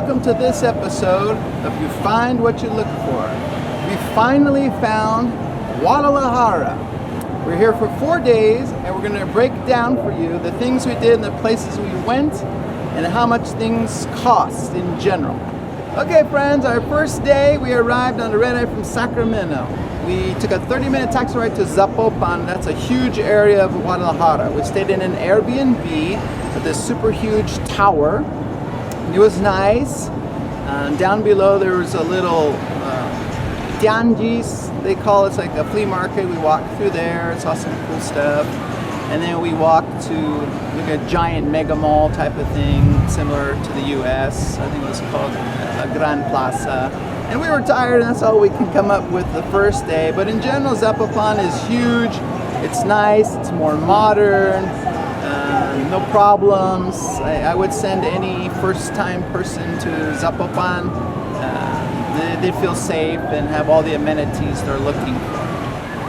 welcome to this episode of You Find What You Look For. We finally found Guadalajara. We're here for 4 days and we're going to break down for you the things we did and the places we went and how much things cost in general. Okay friends, our first day we arrived on the red eye from Sacramento. We took a 30-minute taxi ride to Zapopan. That's a huge area of Guadalajara. We stayed in an Airbnb at this super huge tower. It was nice. Down below there was a little tianguis, they call it. It's like a flea market. We walked through there, saw some cool stuff. And then we walked to like a giant mega mall type of thing, similar to the US. I think it was called a Gran Plaza. And we were tired, and that's all we can come up with the first day. But in general, Zapopan is huge. It's nice. It's more modern. No problems. I would send any first-time person to Zapopan. They feel safe and have all the amenities they're looking for.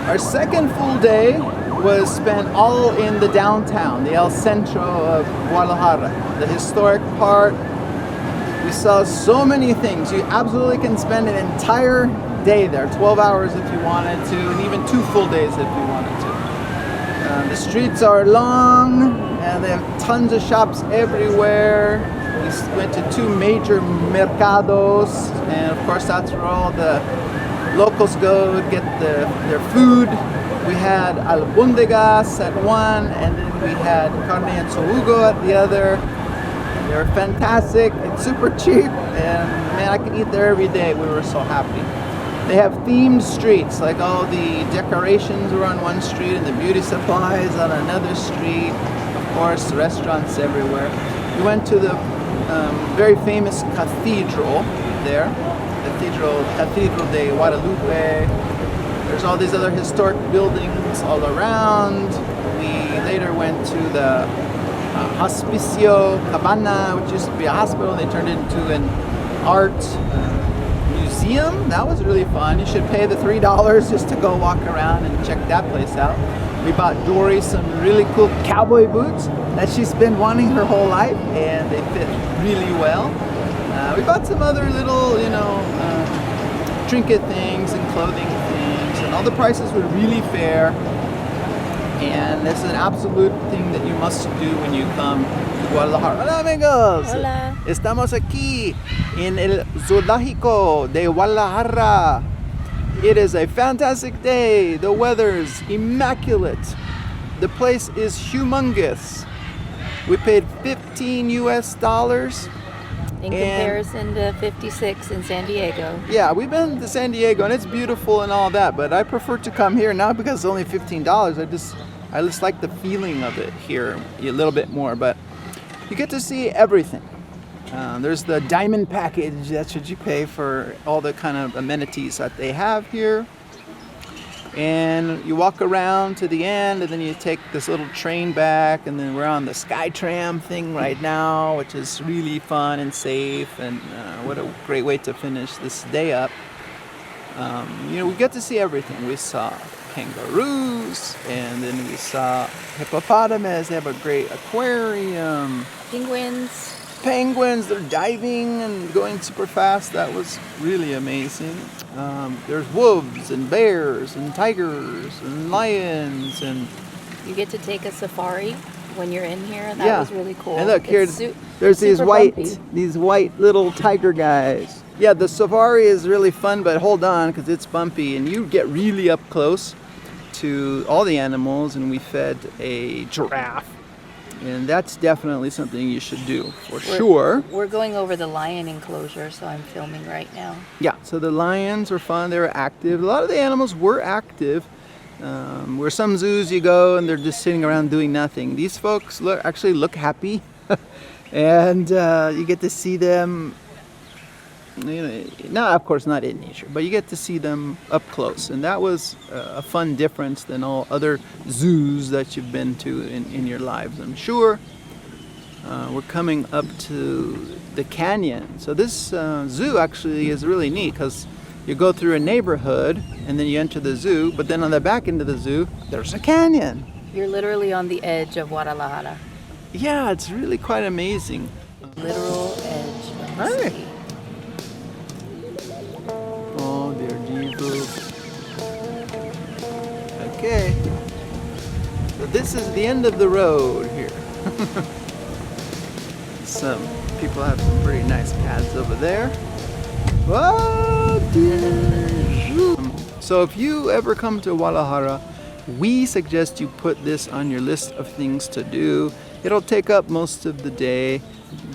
Our second full day was spent all in the downtown, the El Centro of Guadalajara, the historic part. We saw so many things. You absolutely can spend an entire day there, 12 hours if you wanted to, and even 2 full days if you wanted to. The streets are long, and they have tons of shops everywhere. We went to 2 major mercados, and of course that's where all the locals go to get their food. We had albondigas at one, and then we had carne en jugo at the other. They're fantastic, it's super cheap, and man, I could eat there every day. We were so happy. They have themed streets, like all the decorations were on one street and the beauty supplies on another street. Of course, restaurants everywhere. We went to the very famous cathedral there, Cathedral de Guadalupe. There's all these other historic buildings all around. We later went to the Hospicio Cabana, which used to be a hospital. They turned it into an art museum. That was really fun. You should pay the $3 just to go walk around and check that place out. We bought Dory some really cool cowboy boots that she's been wanting her whole life, and they fit really well. We bought some other little, trinket things and clothing things, and all the prices were really fair. And it's an absolute thing that you must do when you come to Guadalajara. Hola amigos! Hola! Estamos aquí en el Zoológico de Guadalajara. It is a fantastic day. The weather's immaculate. The place is humongous. We paid $15 US. In comparison to 56 in San Diego. Yeah, we've been to San Diego and it's beautiful and all that, but I prefer to come here now because it's only $15. I just like the feeling of it here a little bit more, but you get to see everything. There's the diamond package. That's what you pay for all the kind of amenities that they have here. And you walk around to the end, and then you take this little train back, and then we're on the Skytram thing right now, which is really fun and safe, and what a great way to finish this day up. We get to see everything. We saw kangaroos, and then we saw hippopotamus. They have a great aquarium. Penguins, they're diving and going super fast. That was really amazing. There's wolves and bears and tigers and lions, and you get to take a safari when you're in here. That was really cool. And look here, there's these white little tiger guys. Yeah, the safari is really fun, but hold on because it's bumpy, and you get really up close to all the animals. And we fed a giraffe. And that's definitely something you should do for sure. We're going over the lion enclosure, so I'm filming right now. Yeah, so the lions were fun. They were active. A lot of the animals were active. Where some zoos you go and they're just sitting around doing nothing. These folks actually look happy. And you get to see them, of course not in nature, but you get to see them up close. And that was a fun difference than all other zoos that you've been to in your lives, I'm sure. We're coming up to the canyon. So this zoo actually is really neat because you go through a neighborhood and then you enter the zoo, but then on the back end of the zoo, there's a canyon. You're literally on the edge of Guadalajara. Yeah, it's really quite amazing. Literal edge. Hi. this is the end of the road here. Some people have some pretty nice pads over there. Whoa, so if you ever come to Guadalajara, we suggest you put this on your list of things to do. It'll take up most of the day,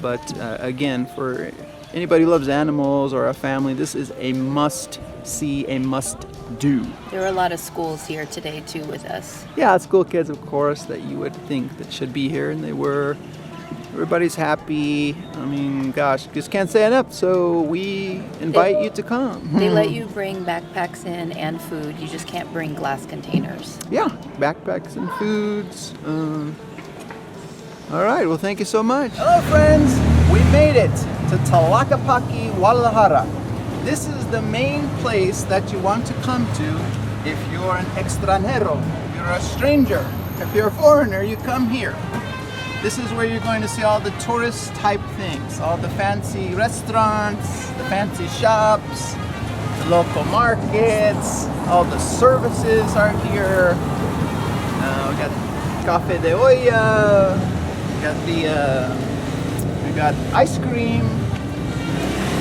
but again, for anybody who loves animals or a family, this is a must see, a must do. There were a lot of schools here today too with us. Yeah, school kids, of course, that you would think that should be here, and they were. Everybody's happy. I mean, gosh, just can't say enough. So we invite you to come. They let you bring backpacks in and food. You just can't bring glass containers. Yeah, backpacks and foods. All right, well, thank you so much. Hello, friends. We made it to Tulapaque Guadalajara. This is the main place that you want to come to if you're an extranjero, if you're a stranger. If you're a foreigner, you come here. This is where you're going to see all the tourist type things, all the fancy restaurants, the fancy shops, the local markets, all the services are here. We got cafe de olla, we got ice cream.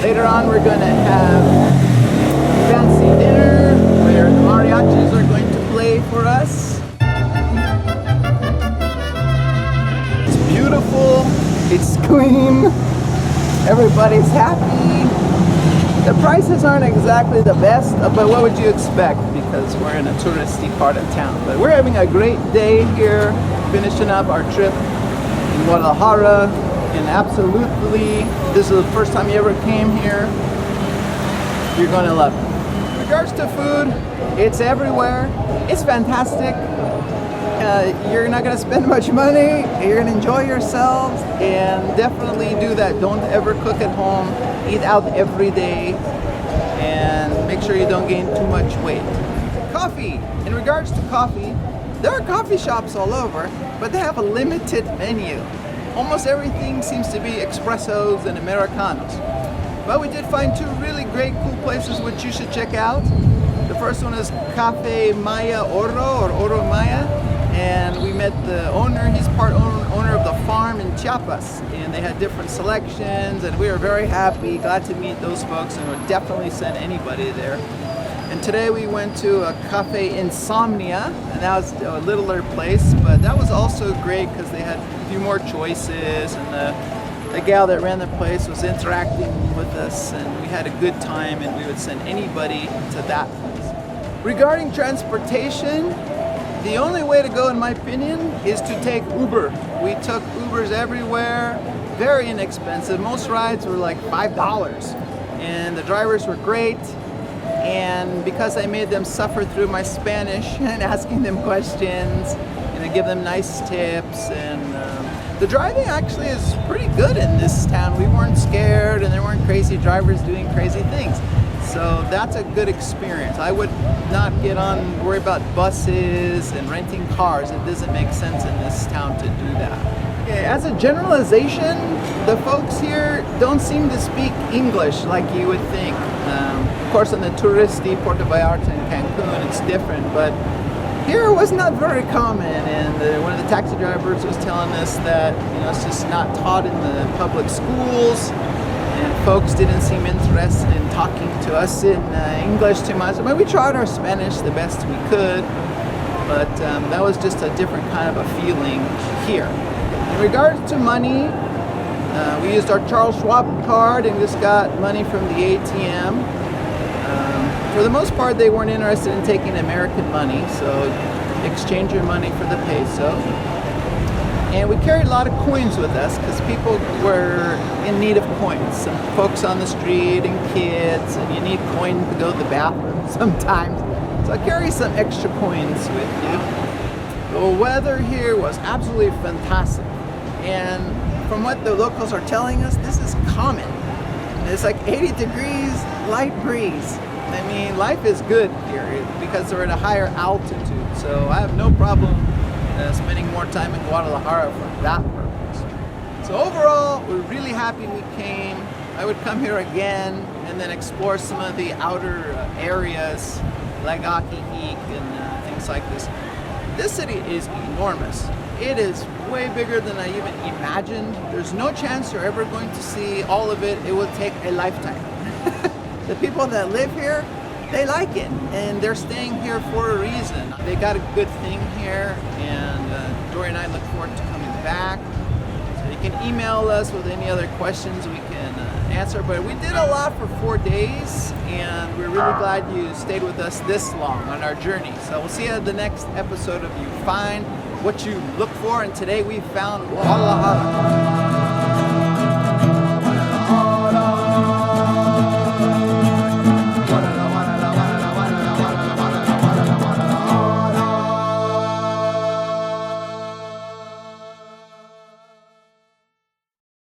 Later on we're going to have a fancy dinner where the mariachis are going to play for us. Beautiful, it's clean, everybody's happy. The prices aren't exactly the best, but what would you expect, because we're in a touristy part of town. But we're having a great day here, finishing up our trip in Guadalajara, and absolutely, this is the first time you ever came here, you're going to love it. In regards to food, it's everywhere, it's fantastic. You're not going to spend much money, you're going to enjoy yourselves, and definitely do that. Don't ever cook at home, eat out every day, and make sure you don't gain too much weight. Coffee. In regards to coffee, there are coffee shops all over, but they have a limited menu. Almost everything seems to be espressos and Americanos. But we did find two really great, cool places which you should check out. The first one is Cafe Maya Oro, or Oro Maya. And we met the owner. He's part owner of the farm in Chiapas, and they had different selections, and we were very happy, glad to meet those folks, and would definitely send anybody there. And today we went to a Cafe Insomnia, and that was a littler place, but that was also great because they had a few more choices, and the gal that ran the place was interacting with us, and we had a good time, and we would send anybody to that place. Regarding transportation, the only way to go, in my opinion, is to take Uber. We took Ubers everywhere, very inexpensive. Most rides were like $5, and the drivers were great. And because I made them suffer through my Spanish and asking them questions, and I give them nice tips, and the driving actually is pretty good in this town. We weren't scared, and there weren't crazy drivers doing crazy things. So that's a good experience. I would not worry about buses and renting cars. It doesn't make sense in this town to do that. Okay, as a generalization, the folks here don't seem to speak English like you would think. Of course, in the touristy Puerto Vallarta and Cancun, it's different, but here it was not very common. And one of the taxi drivers was telling us that it's just not taught in the public schools. And folks didn't seem interested in talking to us in English too much. I mean, we tried our Spanish the best we could, but that was just a different kind of a feeling here. In regards to money, we used our Charles Schwab card and just got money from the ATM. For the most part, they weren't interested in taking American money, so exchange your money for the peso. And we carried a lot of coins with us because people were in need of coins. Some folks on the street and kids, and you need coins to go to the bathroom sometimes. So I carry some extra coins with you. The weather here was absolutely fantastic. And from what the locals are telling us, this is common. It's like 80 degrees, light breeze. I mean, life is good here because we're at a higher altitude. So I have no problem spending more time in Guadalajara for that purpose. So overall, we're really happy we came. I would come here again and then explore some of the outer areas like Ajijic and things like this. This city is enormous. It is way bigger than I even imagined. There's no chance you're ever going to see all of it. It will take a lifetime. The people that live here, they like it, and they're staying here for a reason. They got a good thing here, and Dory and I look forward to coming back. So you can email us with any other questions we can answer. But we did a lot for 4 days, and we're really glad you stayed with us this long on our journey. So we'll see you at the next episode of You Find What You Look For, and today we found Guadalajara.